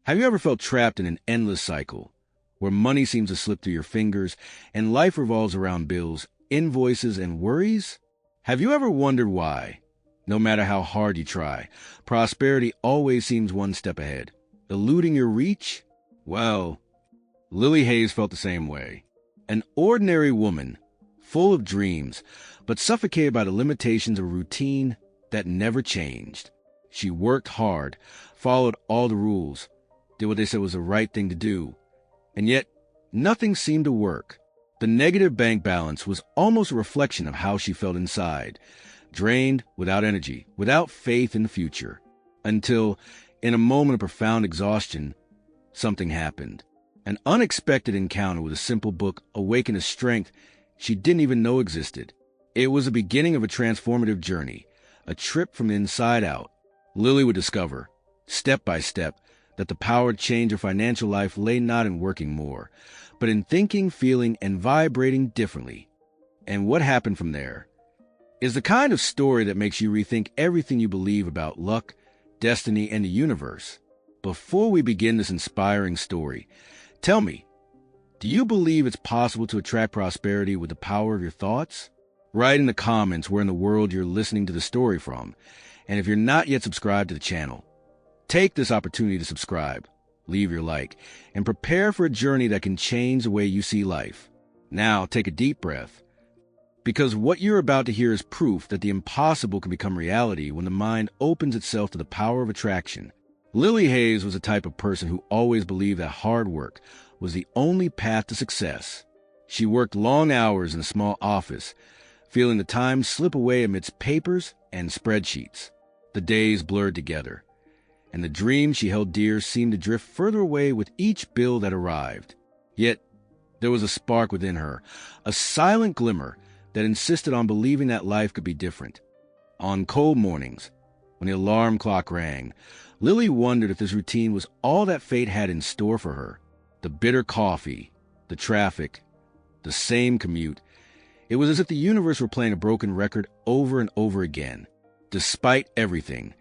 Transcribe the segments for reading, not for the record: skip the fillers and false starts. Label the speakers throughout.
Speaker 1: Have you ever felt trapped in an endless cycle where money seems to slip through your fingers and life revolves around bills, invoices, and worries? Have you ever wondered why, no matter how hard you try, prosperity always seems one step ahead, eluding your reach? Well, Lily Hayes felt the same way. An ordinary woman, full of dreams, but suffocated by the limitations of a routine that never changed. She worked hard, followed all the rules, did what they said was the right thing to do, and yet nothing seemed to work. The negative bank balance was almost a reflection of how she felt inside, drained, without energy, without faith in the future. Until, in a moment of profound exhaustion, something happened. An unexpected encounter with a simple book awakened a strength she didn't even know existed. It was the beginning of a transformative journey, a trip from the inside out. Lily would discover, step by step, that the power to change her financial life lay not in working more, but in thinking, feeling, and vibrating differently. And what happened from there is the kind of story that makes you rethink everything you believe about luck, destiny, and the universe. Before we begin this inspiring story, tell me, do you believe it's possible to attract prosperity with the power of your thoughts? Write in the comments where in the world you're listening to the story from. And if you're not yet subscribed to the channel, take this opportunity to subscribe, leave your like, and prepare for a journey that can change the way you see life. Now, take a deep breath, because what you're about to hear is proof that the impossible can become reality when the mind opens itself to the power of attraction. Lily Hayes was the type of person who always believed that hard work was the only path to success. She worked long hours in a small office, feeling the time slip away amidst papers and spreadsheets. The days blurred together, and the dreams she held dear seemed to drift further away with each bill that arrived. Yet, there was a spark within her, a silent glimmer that insisted on believing that life could be different. On cold mornings, when the alarm clock rang, Lily wondered if this routine was all that fate had in store for her. The bitter coffee, the traffic, the same commute. It was as if the universe were playing a broken record over and over again. Despite everything,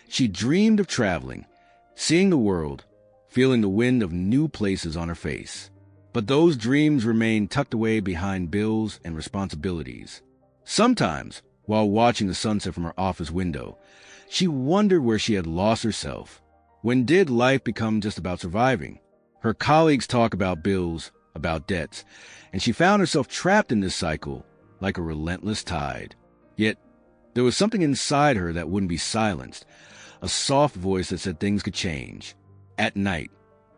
Speaker 1: she dreamed of traveling, seeing the world, feeling the wind of new places on her face. But those dreams remained tucked away behind bills and responsibilities. Sometimes, while watching the sunset from her office window, she wondered where she had lost herself. When did life become just about surviving? Her colleagues talk about bills, about debts, and she found herself trapped in this cycle like a relentless tide. Yet, there was something inside her that wouldn't be silenced, a soft voice that said things could change. At night,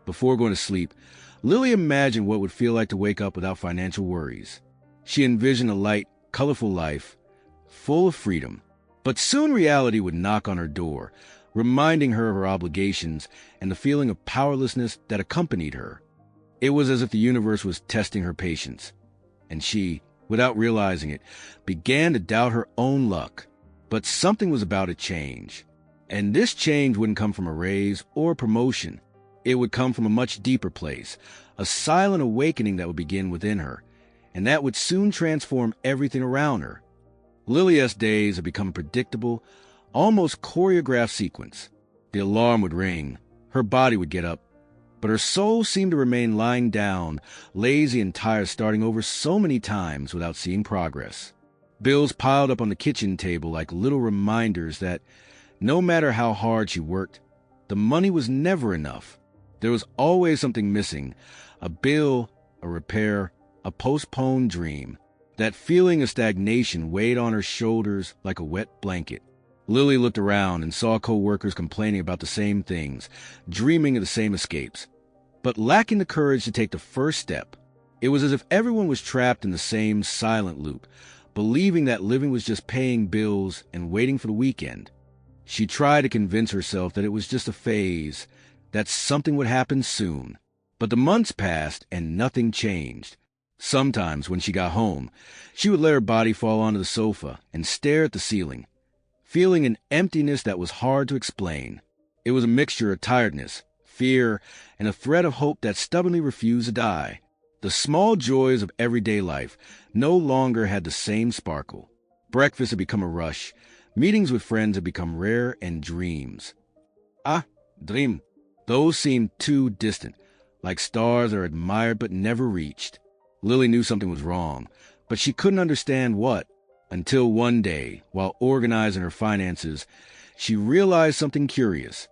Speaker 1: before going to sleep, Lily imagined what it would feel like to wake up without financial worries. She envisioned a light, colorful life, full of freedom. But soon reality would knock on her door, reminding her of her obligations and the feeling of powerlessness that accompanied her. It was as if the universe was testing her patience, and she, without realizing it, began to doubt her own luck. But something was about to change. And this change wouldn't come from a raise or a promotion. It would come from a much deeper place, a silent awakening that would begin within her, and that would soon transform everything around her. Lily's days had become a predictable, almost choreographed sequence. The alarm would ring, her body would get up, but her soul seemed to remain lying down, lazy and tired, starting over so many times without seeing progress. Bills piled up on the kitchen table like little reminders that, no matter how hard she worked, the money was never enough. There was always something missing, a bill, a repair, a postponed dream. That feeling of stagnation weighed on her shoulders like a wet blanket. Lily looked around and saw co-workers complaining about the same things, dreaming of the same escapes, but lacking the courage to take the first step. It was as if everyone was trapped in the same silent loop, believing that living was just paying bills and waiting for the weekend. She tried to convince herself that it was just a phase, that something would happen soon. But the months passed and nothing changed. Sometimes, when she got home, she would let her body fall onto the sofa and stare at the ceiling, feeling an emptiness that was hard to explain. It was a mixture of tiredness, fear, and a thread of hope that stubbornly refused to die. The small joys of everyday life no longer had the same sparkle. Breakfast had become a rush. Meetings with friends had become rare, and dreams. Dream. Those seemed too distant, like stars that are admired but never reached. Lily knew something was wrong, but she couldn't understand what, until one day, while organizing her finances, she realized something curious.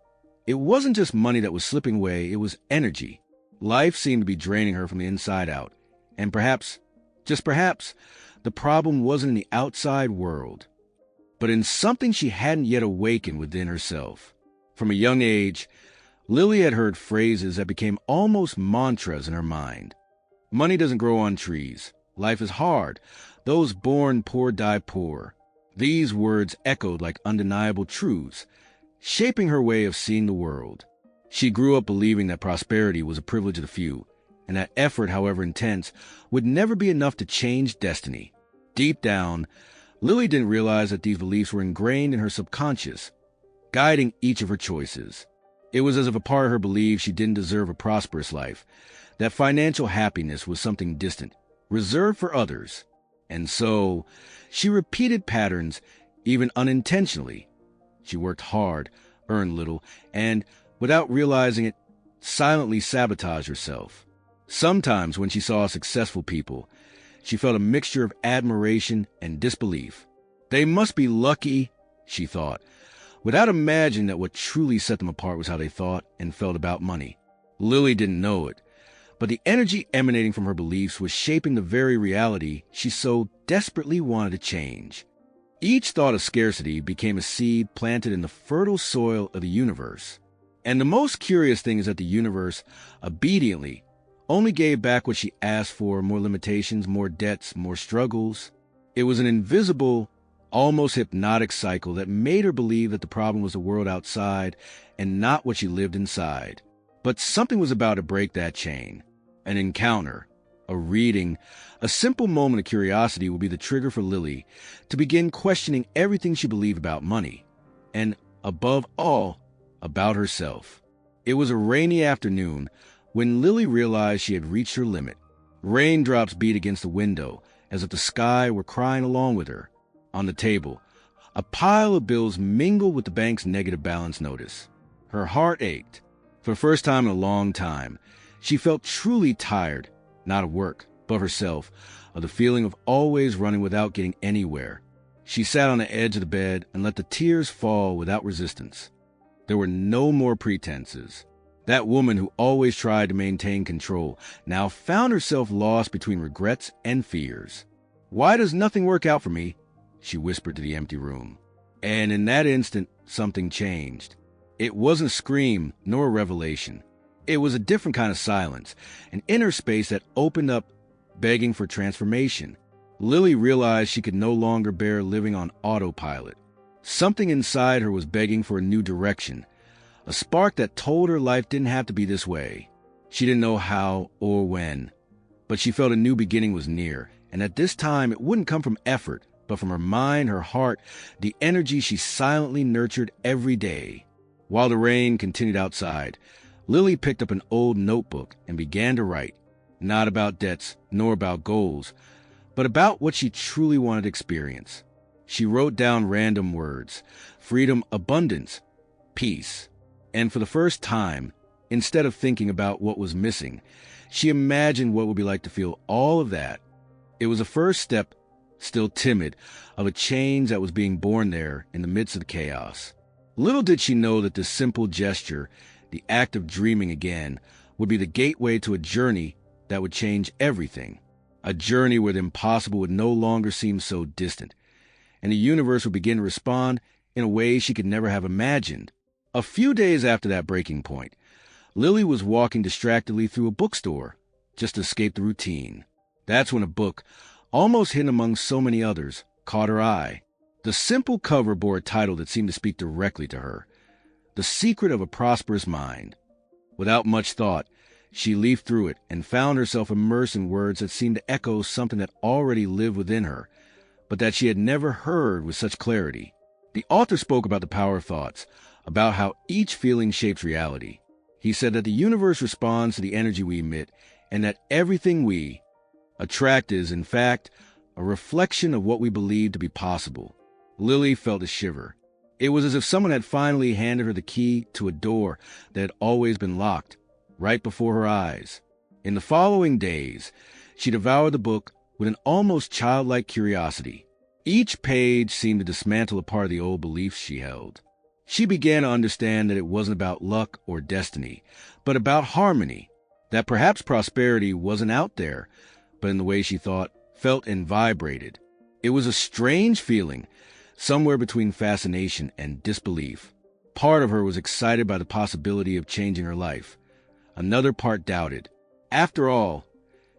Speaker 1: It wasn't just money that was slipping away, it was energy. Life seemed to be draining her from the inside out. And perhaps, just perhaps, the problem wasn't in the outside world, but in something she hadn't yet awakened within herself. From a young age, Lily had heard phrases that became almost mantras in her mind. Money doesn't grow on trees. Life is hard. Those born poor die poor. These words echoed like undeniable truths, shaping her way of seeing the world. She grew up believing that prosperity was a privilege of the few, and that effort, however intense, would never be enough to change destiny. Deep down, Lily didn't realize that these beliefs were ingrained in her subconscious, guiding each of her choices. It was as if a part of her believed she didn't deserve a prosperous life, that financial happiness was something distant, reserved for others. And so, she repeated patterns, even unintentionally. She worked hard, earned little, and, without realizing it, silently sabotaged herself. Sometimes, when she saw successful people, she felt a mixture of admiration and disbelief. They must be lucky, she thought, without imagining that what truly set them apart was how they thought and felt about money. Lily didn't know it, but the energy emanating from her beliefs was shaping the very reality she so desperately wanted to change. Each thought of scarcity became a seed planted in the fertile soil of the universe. And the most curious thing is that the universe, obediently, only gave back what she asked for: more limitations, more debts, more struggles. It was an invisible, almost hypnotic cycle that made her believe that the problem was the world outside and not what she lived inside. But something was about to break that chain. An encounter, a reading, a simple moment of curiosity would be the trigger for Lily to begin questioning everything she believed about money, and, above all, about herself. It was a rainy afternoon when Lily realized she had reached her limit. Raindrops beat against the window as if the sky were crying along with her. On the table, a pile of bills mingled with the bank's negative balance notice. Her heart ached. For the first time in a long time, she felt truly tired, not of work, but of herself, of the feeling of always running without getting anywhere. She sat on the edge of the bed and let the tears fall without resistance. There were no more pretenses. That woman who always tried to maintain control now found herself lost between regrets and fears. "Why does nothing work out for me?" she whispered to the empty room. And in that instant, something changed. It wasn't a scream nor a revelation. It was a different kind of silence, an inner space that opened up, begging for transformation. Lily realized she could no longer bear living on autopilot. Something inside her was begging for a new direction, a spark that told her life didn't have to be this way. She didn't know how or when, but she felt a new beginning was near, and at this time it wouldn't come from effort, but from her mind, her heart, the energy she silently nurtured every day. While the rain continued outside, Lily picked up an old notebook and began to write, not about debts nor about goals, but about what she truly wanted to experience. She wrote down random words: freedom, abundance, peace. And for the first time, instead of thinking about what was missing, she imagined what it would be like to feel all of that. It was a first step, still timid, of a change that was being born there in the midst of the chaos. Little did she know that this simple gesture, the act of dreaming again, would be the gateway to a journey that would change everything. A journey where the impossible would no longer seem so distant, and the universe would begin to respond in a way she could never have imagined. A few days after that breaking point, Lily was walking distractedly through a bookstore, just to escape the routine. That's when a book, almost hidden among so many others, caught her eye. The simple cover bore a title that seemed to speak directly to her: The Secret of a Prosperous Mind. Without much thought, she leafed through it and found herself immersed in words that seemed to echo something that already lived within her, but that she had never heard with such clarity. The author spoke about the power of thoughts, about how each feeling shapes reality. He said that the universe responds to the energy we emit, and that everything we attract is, in fact, a reflection of what we believe to be possible. Lily felt a shiver. It was as if someone had finally handed her the key to a door that had always been locked, right before her eyes. In the following days, she devoured the book with an almost childlike curiosity. Each page seemed to dismantle a part of the old beliefs she held. She began to understand that it wasn't about luck or destiny, but about harmony, that perhaps prosperity wasn't out there, but in the way she thought, felt, and vibrated. It was a strange feeling, somewhere between fascination and disbelief. Part of her was excited by the possibility of changing her life. Another part doubted. After all,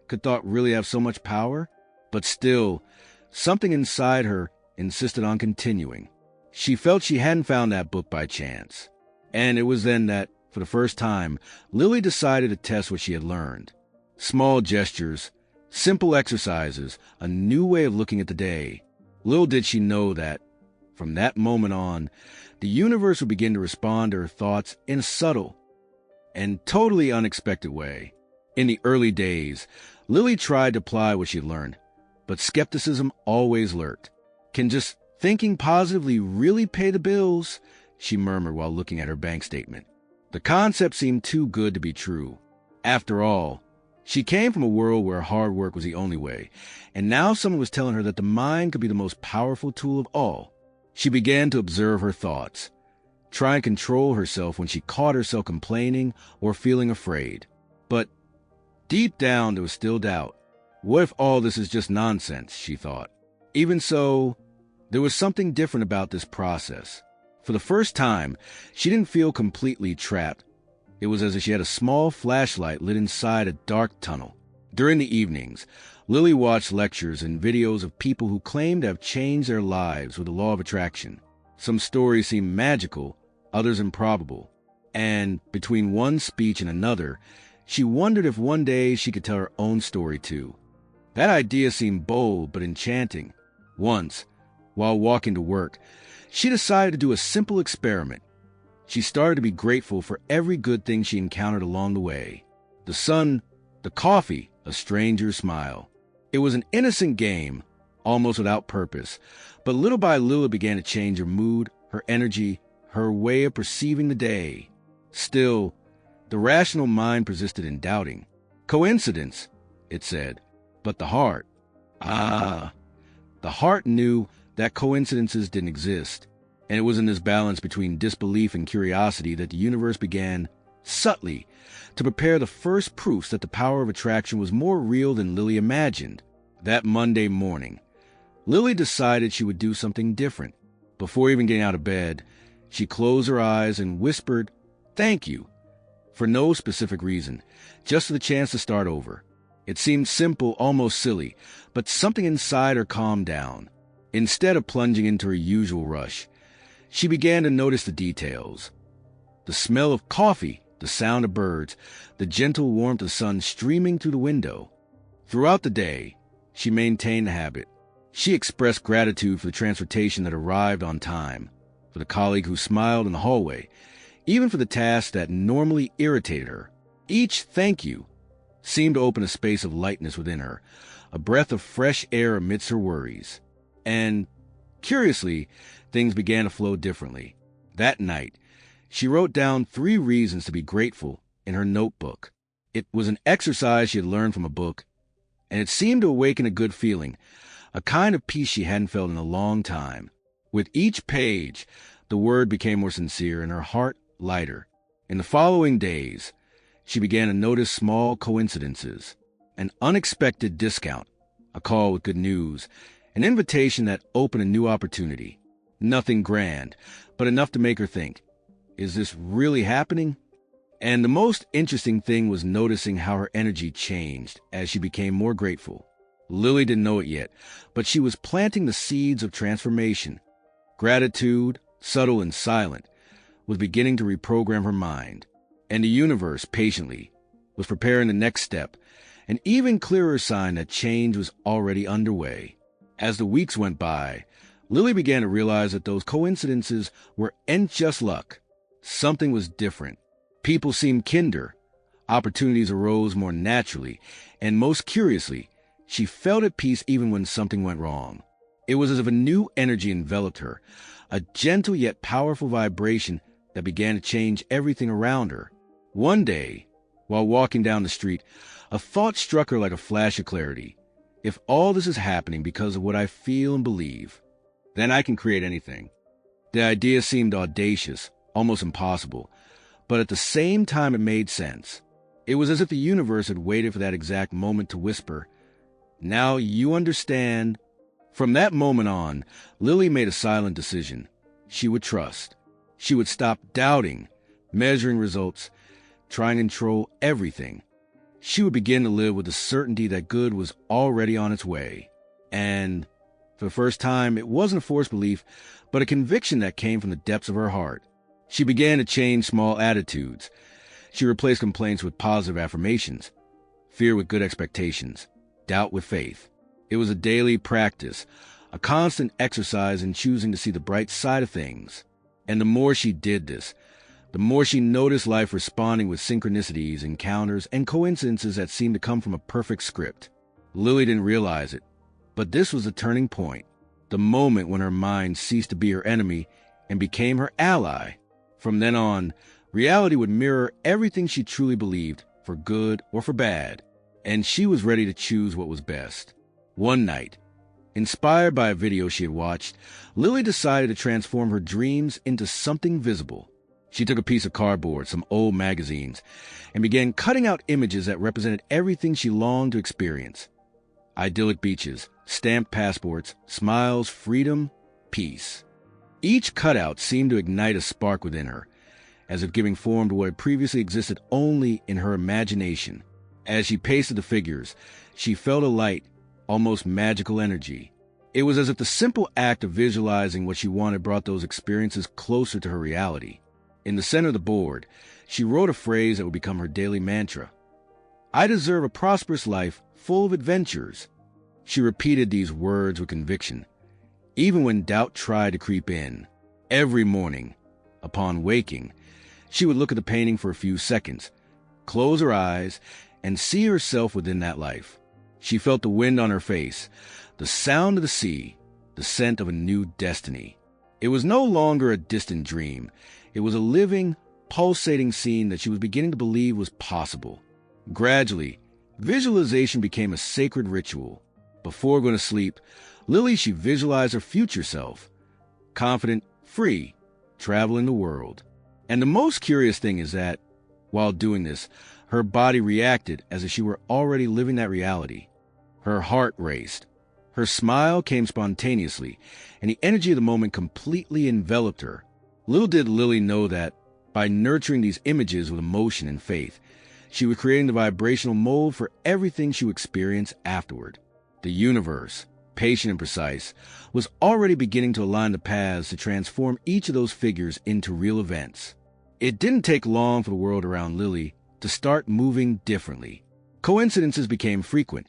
Speaker 1: could thought really have so much power? But still, something inside her insisted on continuing. She felt she hadn't found that book by chance. And it was then that, for the first time, Lily decided to test what she had learned. Small gestures, simple exercises, a new way of looking at the day. Little did she know that, from that moment on, the universe would begin to respond to her thoughts in a subtle and totally unexpected way. In the early days, Lily tried to apply what she had learned, but skepticism always lurked. Can just thinking positively really pay the bills? She murmured while looking at her bank statement. The concept seemed too good to be true. After all, she came from a world where hard work was the only way, and now someone was telling her that the mind could be the most powerful tool of all. She began to observe her thoughts, try and control herself when she caught herself complaining or feeling afraid. But deep down, there was still doubt. What if all this is just nonsense, she thought. Even so, there was something different about this process. For the first time, she didn't feel completely trapped. It was as if she had a small flashlight lit inside a dark tunnel. During the evenings, Lily watched lectures and videos of people who claimed to have changed their lives with the law of attraction. Some stories seemed magical, others improbable. And between one speech and another, she wondered if one day she could tell her own story too. That idea seemed bold but enchanting. Once, while walking to work, she decided to do a simple experiment. She started to be grateful for every good thing she encountered along the way. The sun, the coffee, a stranger's smile. It was an innocent game, almost without purpose, but little by little it began to change her mood, her energy, her way of perceiving the day. Still, the rational mind persisted in doubting. Coincidence, it said, but the heart. The heart knew that coincidences didn't exist, and it was in this balance between disbelief and curiosity that the universe began, subtly, to prepare the first proofs that the power of attraction was more real than Lily imagined. That Monday morning, Lily decided she would do something different. Before even getting out of bed, she closed her eyes and whispered, "Thank you," for no specific reason, just for the chance to start over. It seemed simple, almost silly, but something inside her calmed down. Instead of plunging into her usual rush, she began to notice the details. The smell of coffee, the sound of birds, the gentle warmth of the sun streaming through the window. Throughout the day, she maintained the habit. She expressed gratitude for the transportation that arrived on time, for the colleague who smiled in the hallway, even for the tasks that normally irritated her. Each thank you seemed to open a space of lightness within her, a breath of fresh air amidst her worries. And, curiously, things began to flow differently. That night, she wrote down 3 reasons to be grateful in her notebook. It was an exercise she had learned from a book, and it seemed to awaken a good feeling, a kind of peace she hadn't felt in a long time. With each page, the word became more sincere and her heart lighter. In the following days, she began to notice small coincidences, an unexpected discount, a call with good news, an invitation that opened a new opportunity. Nothing grand, but enough to make her think, is this really happening? And the most interesting thing was noticing how her energy changed as she became more grateful. Lily didn't know it yet, but she was planting the seeds of transformation. Gratitude, subtle and silent, was beginning to reprogram her mind. And the universe, patiently, was preparing the next step, an even clearer sign that change was already underway. As the weeks went by, Lily began to realize that those coincidences weren't just luck. Something was different. People seemed kinder. Opportunities arose more naturally, and most curiously, she felt at peace even when something went wrong. It was as if a new energy enveloped her, a gentle yet powerful vibration that began to change everything around her. One day, while walking down the street, a thought struck her like a flash of clarity. If all this is happening because of what I feel and believe, then I can create anything. The idea seemed audacious, almost impossible, but at the same time it made sense. It was as if the universe had waited for that exact moment to whisper, "Now you understand." From that moment on, Lily made a silent decision. She would trust. She would stop doubting, measuring results, trying to control everything. She would begin to live with the certainty that good was already on its way. And for the first time, it wasn't a forced belief, but a conviction that came from the depths of her heart. She began to change small attitudes. She replaced complaints with positive affirmations, fear with good expectations, doubt with faith. It was a daily practice, a constant exercise in choosing to see the bright side of things. And the more she did this, the more she noticed life responding with synchronicities, encounters, and coincidences that seemed to come from a perfect script. Lily didn't realize it, but this was the turning point, the moment when her mind ceased to be her enemy and became her ally. From then on, reality would mirror everything she truly believed, for good or for bad, and she was ready to choose what was best. One night, inspired by a video she had watched, Lily decided to transform her dreams into something visible. She took a piece of cardboard, some old magazines, and began cutting out images that represented everything she longed to experience. Idyllic beaches, stamped passports, smiles, freedom, peace. Each cutout seemed to ignite a spark within her, as if giving form to what had previously existed only in her imagination. As she pasted the figures, she felt a light, almost magical energy. It was as if the simple act of visualizing what she wanted brought those experiences closer to her reality. In the center of the board, she wrote a phrase that would become her daily mantra. "I deserve a prosperous life full of adventures." She repeated these words with conviction, even when doubt tried to creep in. Every morning, upon waking, she would look at the painting for a few seconds, close her eyes, and see herself within that life. She felt the wind on her face, the sound of the sea, the scent of a new destiny. It was no longer a distant dream. It was a living, pulsating scene that she was beginning to believe was possible. Gradually, visualization became a sacred ritual. Before going to sleep, she visualized her future self, confident, free, traveling the world. And the most curious thing is that, while doing this, her body reacted as if she were already living that reality. Her heart raced. Her smile came spontaneously, and the energy of the moment completely enveloped her. Little did Lily know that, by nurturing these images with emotion and faith, she was creating the vibrational mold for everything she would experience afterward. The universe, patient and precise, was already beginning to align the paths to transform each of those figures into real events. It didn't take long for the world around Lily to start moving differently. Coincidences became frequent,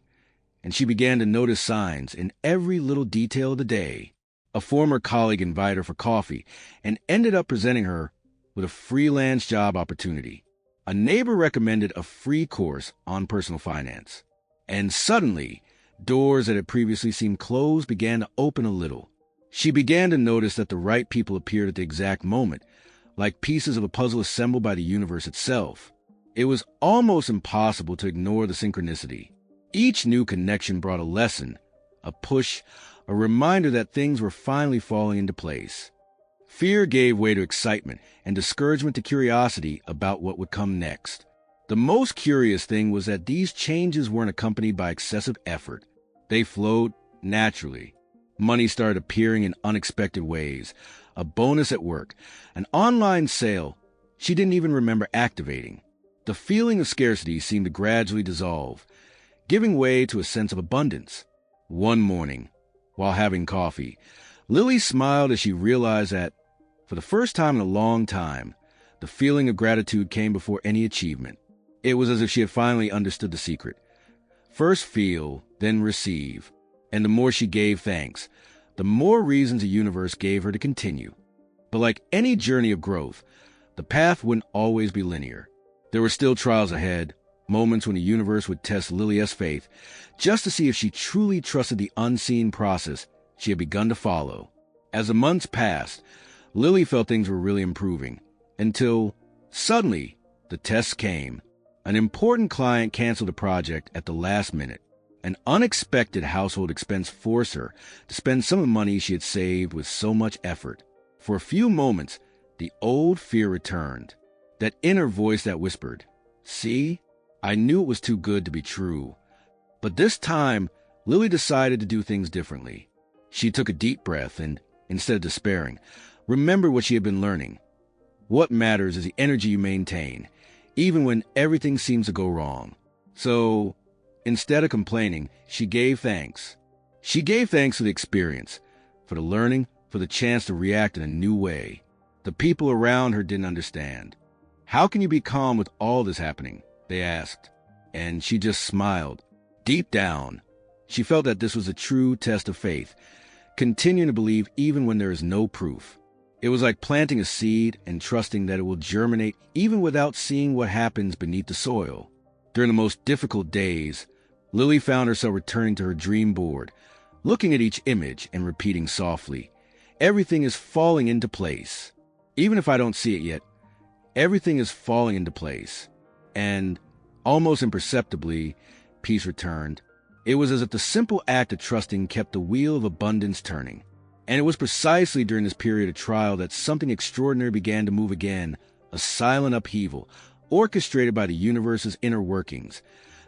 Speaker 1: and she began to notice signs in every little detail of the day. A former colleague invited her for coffee and ended up presenting her with a freelance job opportunity. A neighbor recommended a free course on personal finance. And suddenly, doors that had previously seemed closed began to open a little. She began to notice that the right people appeared at the exact moment, like pieces of a puzzle assembled by the universe itself. It was almost impossible to ignore the synchronicity. Each new connection brought a lesson, a push, a reminder that things were finally falling into place. Fear gave way to excitement and discouragement to curiosity about what would come next. The most curious thing was that these changes weren't accompanied by excessive effort. They flowed naturally. Money started appearing in unexpected ways. A bonus at work, an online sale she didn't even remember activating. The feeling of scarcity seemed to gradually dissolve, giving way to a sense of abundance. One morning, while having coffee, Lily smiled as she realized that, for the first time in a long time, the feeling of gratitude came before any achievement. It was as if she had finally understood the secret. First feel, then receive. And the more she gave thanks, the more reasons the universe gave her to continue. But like any journey of growth, the path wouldn't always be linear. There were still trials ahead, moments when the universe would test Lily's faith, just to see if she truly trusted the unseen process she had begun to follow. As the months passed, Lily felt things were really improving, until suddenly the test came. An important client canceled a project at the last minute. An unexpected household expense forced her to spend some of the money she had saved with so much effort. For a few moments, the old fear returned, that inner voice that whispered, "See, I knew it was too good to be true." But this time, Lily decided to do things differently. She took a deep breath and, instead of despairing, remembered what she had been learning. What matters is the energy you maintain, even when everything seems to go wrong. So, instead of complaining, she gave thanks. She gave thanks for the experience, for the learning, for the chance to react in a new way. The people around her didn't understand. "How can you be calm with all this happening?" they asked. And she just smiled. Deep down, she felt that this was a true test of faith, continuing to believe even when there is no proof. It was like planting a seed and trusting that it will germinate even without seeing what happens beneath the soil. During the most difficult days, Lily found herself returning to her dream board, looking at each image and repeating softly, "Everything is falling into place. Even if I don't see it yet, everything is falling into place." And, almost imperceptibly, peace returned. It was as if the simple act of trusting kept the wheel of abundance turning. And it was precisely during this period of trial that something extraordinary began to move again, a silent upheaval, orchestrated by the universe's inner workings,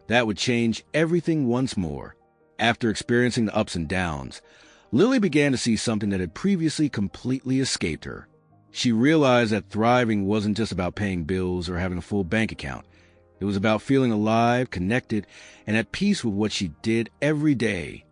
Speaker 1: that would change everything once more. After experiencing the ups and downs, Lily began to see something that had previously completely escaped her. She realized that thriving wasn't just about paying bills or having a full bank account. It was about feeling alive, connected, and at peace with what she did every day.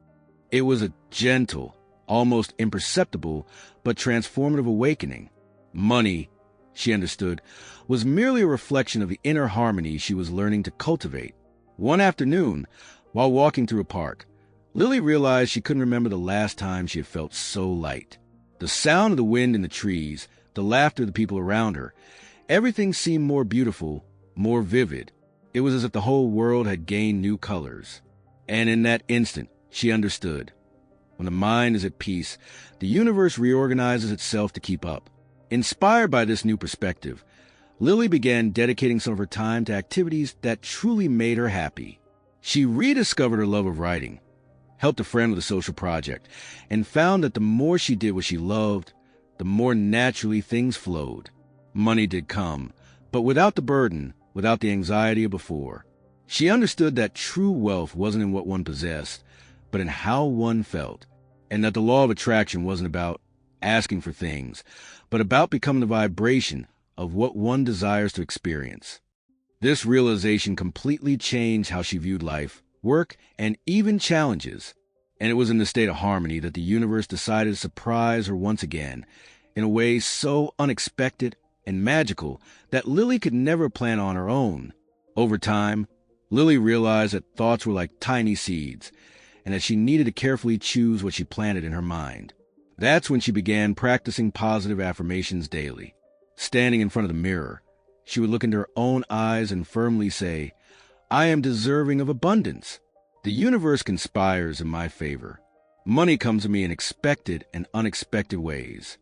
Speaker 1: It was a gentle, almost imperceptible, but transformative awakening. Money, she understood, was merely a reflection of the inner harmony she was learning to cultivate. One afternoon, while walking through a park, Lily realized she couldn't remember the last time she had felt so light. The sound of the wind in the trees, the laughter of the people around her, everything seemed more beautiful, more vivid. It was as if the whole world had gained new colors. And in that instant, she understood. When the mind is at peace, the universe reorganizes itself to keep up. Inspired by this new perspective, Lily began dedicating some of her time to activities that truly made her happy. She rediscovered her love of writing, helped a friend with a social project, and found that the more she did what she loved, the more naturally things flowed. Money did come, but without the burden, without the anxiety of before. She understood that true wealth wasn't in what one possessed, but in how one felt, and that the law of attraction wasn't about asking for things, but about becoming the vibration of what one desires to experience. This realization completely changed how she viewed life, work, and even challenges. And it was in this state of harmony that the universe decided to surprise her once again, in a way so unexpected and magical that Lily could never plan on her own. Over time, Lily realized that thoughts were like tiny seeds, and that she needed to carefully choose what she planted in her mind. That's when she began practicing positive affirmations daily. Standing in front of the mirror, she would look into her own eyes and firmly say, "I am deserving of abundance. The universe conspires in my favor. Money comes to me in expected and unexpected ways."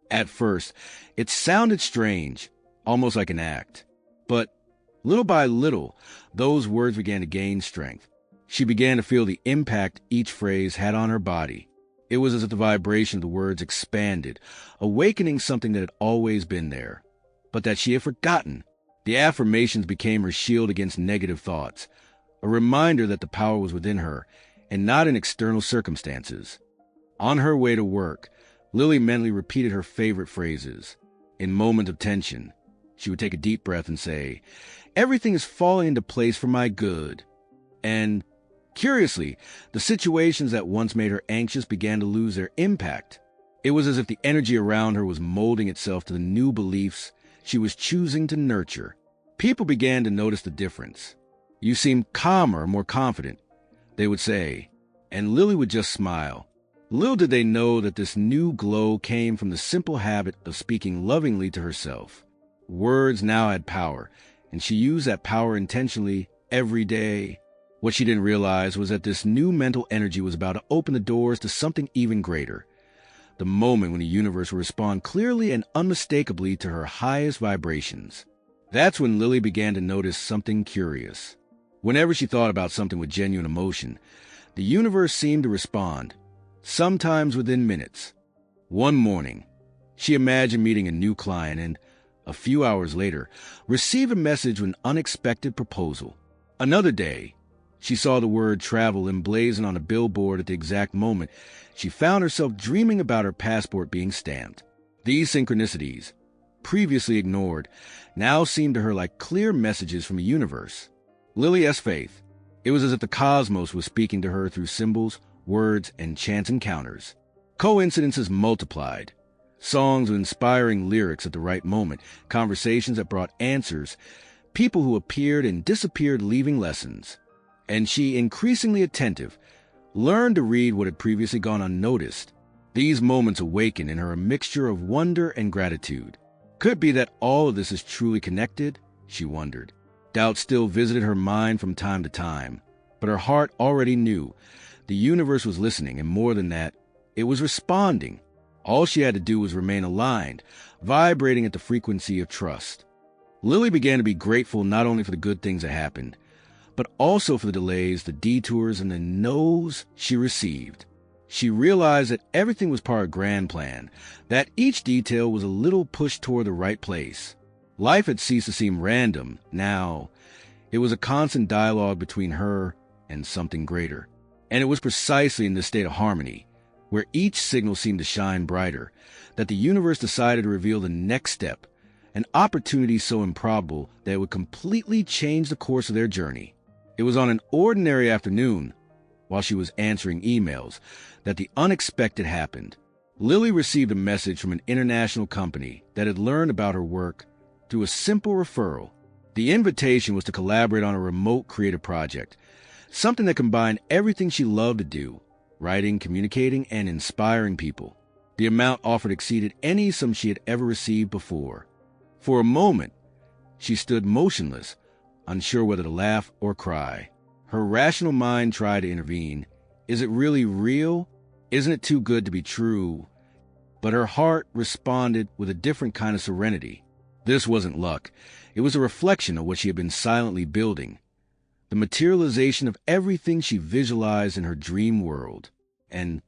Speaker 1: At first, it sounded strange, almost like an act. But little by little, those words began to gain strength. She began to feel the impact each phrase had on her body. It was as if the vibration of the words expanded, awakening something that had always been there, but that she had forgotten. The affirmations became her shield against negative thoughts, a reminder that the power was within her and not in external circumstances. On her way to work, Lily mentally repeated her favorite phrases. In moments of tension, she would take a deep breath and say, "Everything is falling into place for my good." And, curiously, the situations that once made her anxious began to lose their impact. It was as if the energy around her was molding itself to the new beliefs she was choosing to nurture. People began to notice the difference. "You seem calmer, more confident," they would say, and Lily would just smile. Little did they know that this new glow came from the simple habit of speaking lovingly to herself. Words now had power, and she used that power intentionally every day. What she didn't realize was that this new mental energy was about to open the doors to something even greater. the moment when the universe will respond clearly and unmistakably to her highest vibrations. That's when Lily began to notice something curious. Whenever she thought about something with genuine emotion, the universe seemed to respond, sometimes within minutes. One morning, she imagined meeting a new client and, a few hours later, received a message with an unexpected proposal. Another day, she saw the word travel emblazoned on a billboard at the exact moment she found herself dreaming about her passport being stamped. These synchronicities, previously ignored, now seemed to her like clear messages from the universe. Lily S. Faith. It was as if the cosmos was speaking to her through symbols, words, and chance encounters. Coincidences multiplied. Songs with inspiring lyrics at the right moment, conversations that brought answers, people who appeared and disappeared leaving lessons. And she, increasingly attentive, learned to read what had previously gone unnoticed. These moments awakened in her a mixture of wonder and gratitude. Could it be that all of this is truly connected? She wondered. Doubt still visited her mind from time to time, but her heart already knew the universe was listening, and more than that, it was responding. All she had to do was remain aligned, vibrating at the frequency of trust. Lily began to be grateful not only for the good things that happened, but also for the delays, the detours, and the no's she received. She realized that everything was part of a grand plan, that each detail was a little push toward the right place. Life had ceased to seem random. Now, it was a constant dialogue between her and something greater. And it was precisely in this state of harmony, where each signal seemed to shine brighter, that the universe decided to reveal the next step, an opportunity so improbable that it would completely change the course of their journey. It was on an ordinary afternoon, while she was answering emails, that the unexpected happened. Lily received a message from an international company that had learned about her work through a simple referral. The invitation was to collaborate on a remote creative project, something that combined everything she loved to do, writing, communicating, and inspiring people. The amount offered exceeded any sum she had ever received before. For a moment, she stood motionless, unsure whether to laugh or cry. Her rational mind tried to intervene. Is it really real? Isn't it too good to be true? But her heart responded with a different kind of serenity. This wasn't luck. It was a reflection of what she had been silently building, the materialization of everything she visualized in her dream world. And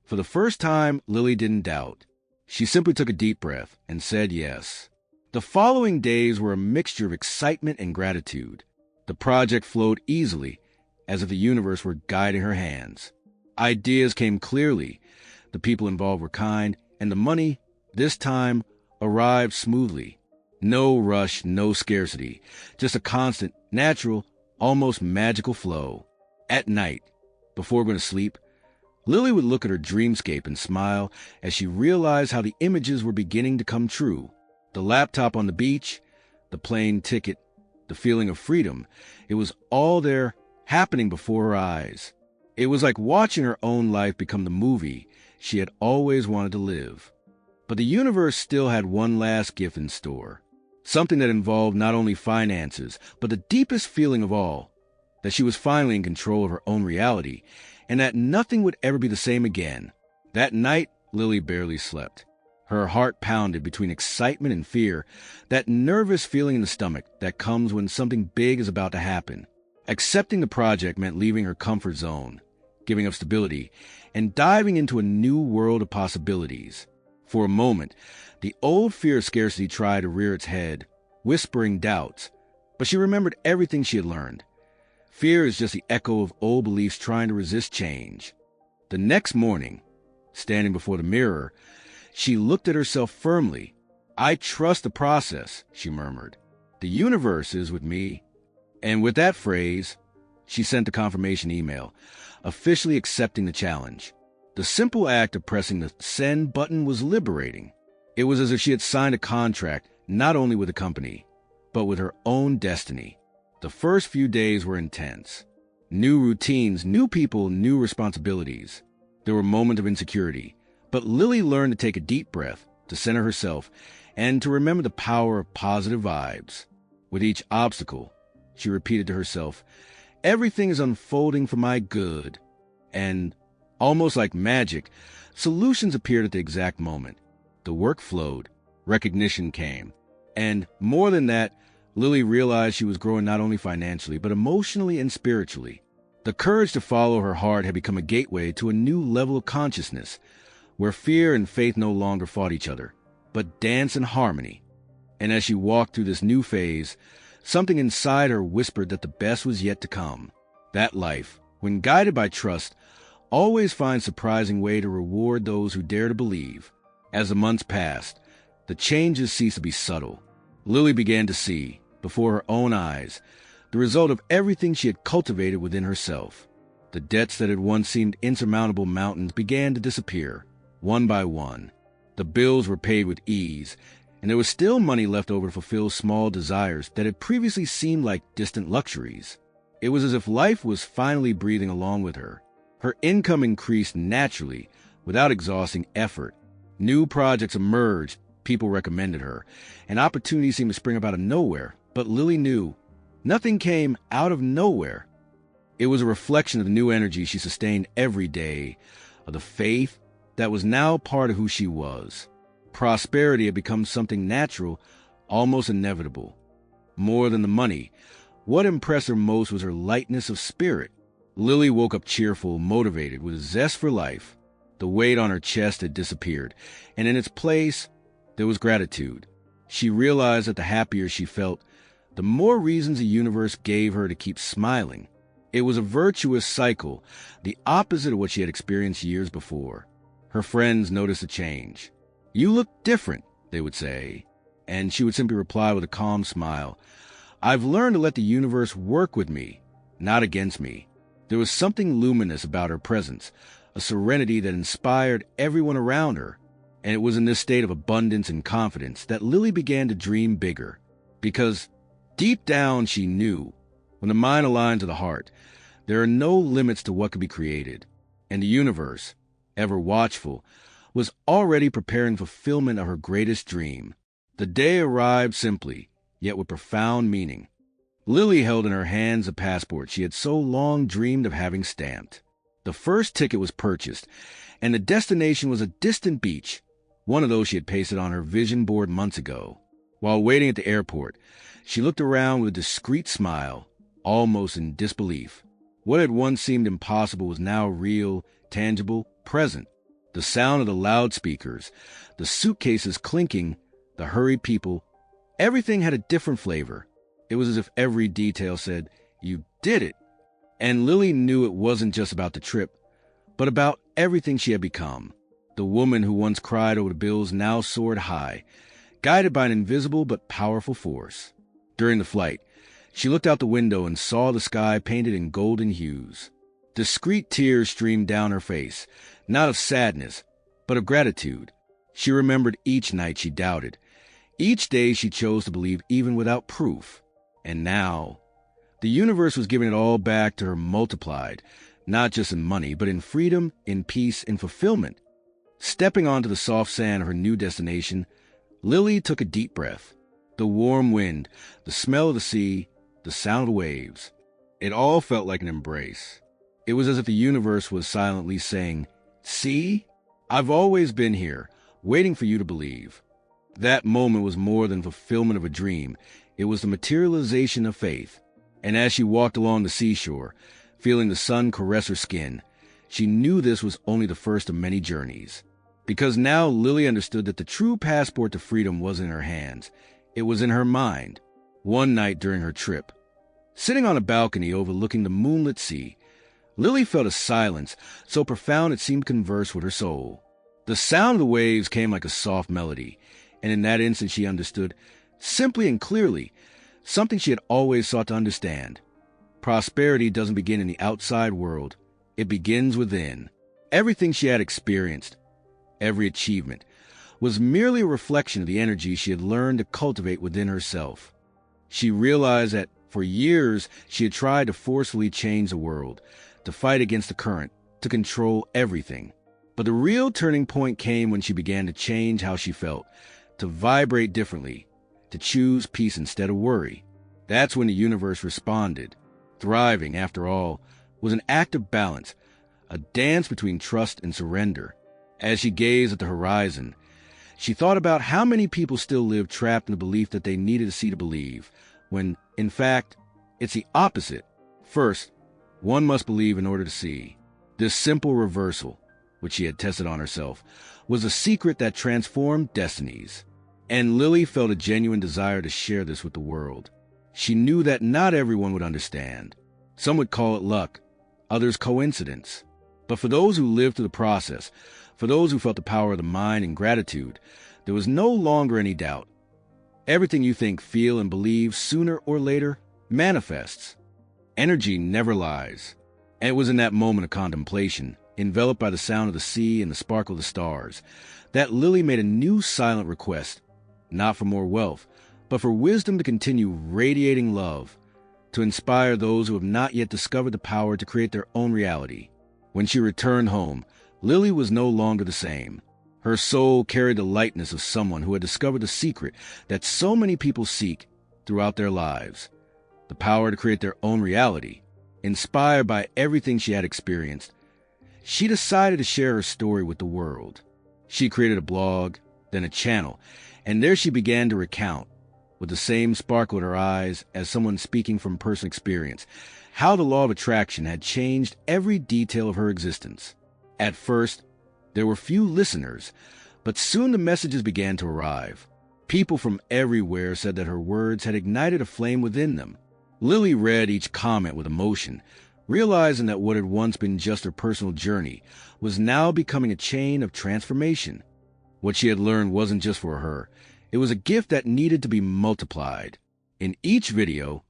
Speaker 1: for the first time, Lily didn't doubt. She simply took a deep breath and said yes. The following days were a mixture of excitement and gratitude. The project flowed easily, as if the universe were guiding her hands. Ideas came clearly, the people involved were kind, and the money, this time, arrived smoothly. No rush, no scarcity, just a constant, natural, almost magical flow. At night, before going to sleep, Lily would look at her dreamscape and smile as she realized how the images were beginning to come true. The laptop on the beach, the plane ticket, the feeling of freedom, it was all there, happening before her eyes. It was like watching her own life become the movie she had always wanted to live. But the universe still had one last gift in store, something that involved not only finances, but the deepest feeling of all, that she was finally in control of her own reality, and that nothing would ever be the same again. That night, Lily barely slept. Her heart pounded between excitement and fear, that nervous feeling in the stomach that comes when something big is about to happen. Accepting the project meant leaving her comfort zone, giving up stability, and diving into a new world of possibilities. For a moment, the old fear of scarcity tried to rear its head, whispering doubts, but she remembered everything she had learned. Fear is just the echo of old beliefs trying to resist change. The next morning, standing before the mirror, she looked at herself firmly. "I trust the process," she murmured. "The universe is with me." And with that phrase, she sent the confirmation email, officially accepting the challenge. The simple act of pressing the send button was liberating. It was as if she had signed a contract not only with the company, but with her own destiny. The first few days were intense. New routines, new people, new responsibilities. There were moments of insecurity, but Lily learned to take a deep breath, to center herself, and to remember the power of positive vibes. With each obstacle, she repeated to herself, "Everything is unfolding for my good." And Almost like magic, solutions appeared at the exact moment. The work flowed, recognition came, and more than that, Lily realized she was growing not only financially, but emotionally and spiritually. The courage to follow her heart had become a gateway to a new level of consciousness, where fear and faith no longer fought each other, but danced in harmony. And as she walked through this new phase, something inside her whispered that the best was yet to come. That life, when guided by trust, always finds a surprising way to reward those who dare to believe. As the months passed, the changes ceased to be subtle. Lily began to see, before her own eyes, the result of everything she had cultivated within herself. The debts that had once seemed insurmountable mountains began to disappear, one by one. The bills were paid with ease, and there was still money left over to fulfill small desires that had previously seemed like distant luxuries. It was as if life was finally breathing along with her. Her income increased naturally, without exhausting effort. New projects emerged, people recommended her, and opportunities seemed to spring up out of nowhere. But Lily knew nothing came out of nowhere. It was a reflection of the new energy she sustained every day, of the faith that was now part of who she was. Prosperity had become something natural, almost inevitable. More than the money, what impressed her most was her lightness of spirit. Lily woke up cheerful, motivated, with a zest for life. The weight on her chest had disappeared, and in its place, there was gratitude. She realized that the happier she felt, the more reasons the universe gave her to keep smiling. It was a virtuous cycle, the opposite of what she had experienced years before. Her friends noticed a change. "You look different," they would say, and she would simply reply with a calm smile, "I've learned to let the universe work with me, not against me." There was something luminous about her presence, a serenity that inspired everyone around her, and it was in this state of abundance and confidence that Lily began to dream bigger. Because deep down she knew, when the mind aligns to the heart, there are no limits to what could be created, and the universe, ever watchful, was already preparing fulfillment of her greatest dream. The day arrived simply, yet with profound meaning. Lily held in her hands a passport she had so long dreamed of having stamped. The first ticket was purchased, and the destination was a distant beach, one of those she had pasted on her vision board months ago. While waiting at the airport, she looked around with a discreet smile, almost in disbelief. What had once seemed impossible was now real, tangible, present. The sound of the loudspeakers, the suitcases clinking, the hurried people, everything had a different flavor. It was as if every detail said, "You did it." And Lily knew it wasn't just about the trip, but about everything she had become. The woman who once cried over the bills now soared high, guided by an invisible but powerful force. During the flight, she looked out the window and saw the sky painted in golden hues. Discreet tears streamed down her face, not of sadness, but of gratitude. She remembered each night she doubted, each day she chose to believe even without proof. And now, the universe was giving it all back to her multiplied, not just in money, but in freedom, in peace, in fulfillment. Stepping onto the soft sand of her new destination, Lily took a deep breath. The warm wind, the smell of the sea, the sound of the waves. It all felt like an embrace. It was as if the universe was silently saying, "See? I've always been here, waiting for you to believe." That moment was more than fulfillment of a dream. It was the materialization of faith. And as she walked along the seashore, feeling the sun caress her skin, she knew this was only the first of many journeys. Because now Lily understood that the true passport to freedom wasn't in her hands. It was in her mind. One night during her trip, sitting on a balcony overlooking the moonlit sea, Lily felt a silence so profound it seemed to converse with her soul. The sound of the waves came like a soft melody, and in that instant she understood, simply and clearly, something she had always sought to understand. Prosperity doesn't begin in the outside world. It begins within. Everything she had experienced, every achievement, was merely a reflection of the energy she had learned to cultivate within herself. She realized that for years she had tried to forcefully change the world, to fight against the current, to control everything. But the real turning point came when she began to change how she felt, to vibrate differently, to choose peace instead of worry. That's when the universe responded. Thriving, after all, was an act of balance, a dance between trust and surrender. As she gazed at the horizon, she thought about how many people still live trapped in the belief that they needed to see to believe, when, in fact, it's the opposite. First, one must believe in order to see. This simple reversal, which she had tested on herself, was a secret that transformed destinies. And Lily felt a genuine desire to share this with the world. She knew that not everyone would understand. Some would call it luck, others coincidence. But for those who lived through the process, for those who felt the power of the mind and gratitude, there was no longer any doubt. Everything you think, feel, and believe sooner or later manifests. Energy never lies. And it was in that moment of contemplation, enveloped by the sound of the sea and the sparkle of the stars, that Lily made a new silent request, not for more wealth, but for wisdom to continue radiating love, to inspire those who have not yet discovered the power to create their own reality. When she returned home, Lily was no longer the same. Her soul carried the lightness of someone who had discovered the secret that so many people seek throughout their lives, the power to create their own reality. Inspired by everything she had experienced, she decided to share her story with the world. She created a blog, then a channel, and there she began to recount, with the same sparkle in her eyes as someone speaking from personal experience, how the law of attraction had changed every detail of her existence. At first, there were few listeners, but soon the messages began to arrive. People from everywhere said that her words had ignited a flame within them. Lily read each comment with emotion, realizing that what had once been just her personal journey was now becoming a chain of transformation. What she had learned wasn't just for her. It was a gift that needed to be multiplied. In each video,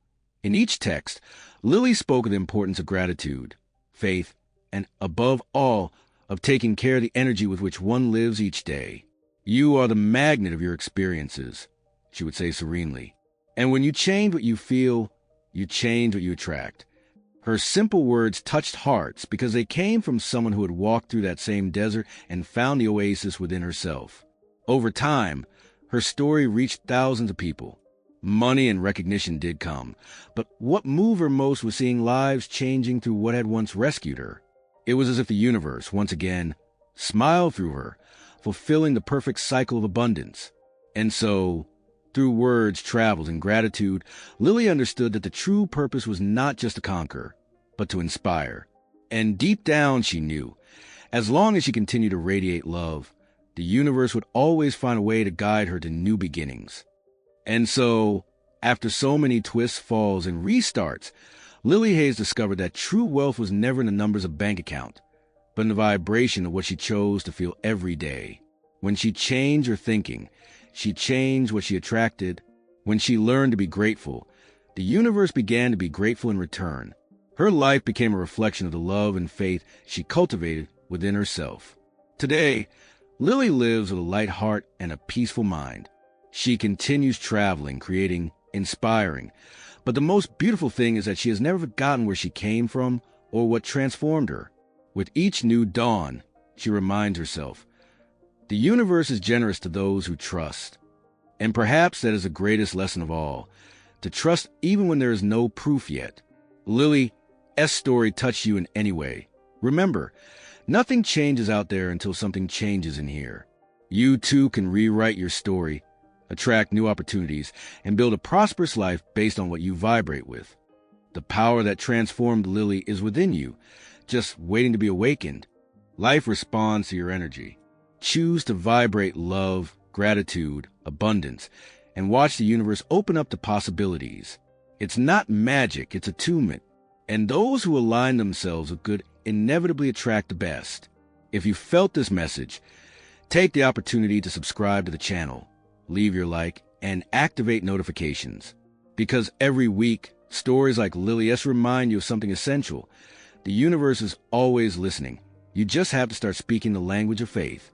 Speaker 1: in each text, Lily spoke of the importance of gratitude, faith, and above all, of taking care of the energy with which one lives each day. You are the magnet of your experiences, she would say serenely. And when you change what you feel, you change what you attract. Her simple words touched hearts because they came from someone who had walked through that same desert and found the oasis within herself. Over time, her story reached thousands of people. Money and recognition did come, but what moved her most was seeing lives changing through what had once rescued her. It was as if the universe, once again, smiled through her, fulfilling the perfect cycle of abundance. And so, through words, travels, and gratitude, Lily understood that the true purpose was not just to conquer, but to inspire. And deep down she knew, as long as she continued to radiate love, the universe would always find a way to guide her to new beginnings. And so, after so many twists, falls, and restarts, Lily Hayes discovered that true wealth was never in the numbers of bank account, but in the vibration of what she chose to feel every day. When she changed her thinking, she changed what she attracted. When she learned to be grateful, the universe began to be grateful in return. Her life became a reflection of the love and faith she cultivated within herself. Today, Lily lives with a light heart and a peaceful mind. She continues traveling, creating, inspiring. But the most beautiful thing is that she has never forgotten where she came from or what transformed her. With each new dawn, she reminds herself, the universe is generous to those who trust. And perhaps that is the greatest lesson of all, to trust even when there is no proof yet. Lily's story touched you in any way. Remember, nothing changes out there until something changes in here. You too can rewrite your story, attract new opportunities, and build a prosperous life based on what you vibrate with. The power that transformed Lily is within you, just waiting to be awakened. Life responds to your energy. Choose to vibrate love, gratitude, abundance, and watch the universe open up to possibilities. It's not magic, it's attunement. And those who align themselves with good inevitably attract the best. If you felt this message, take the opportunity to subscribe to the channel, leave your like, and activate notifications. Because every week, stories like Lily's remind you of something essential. The universe is always listening. You just have to start speaking the language of faith.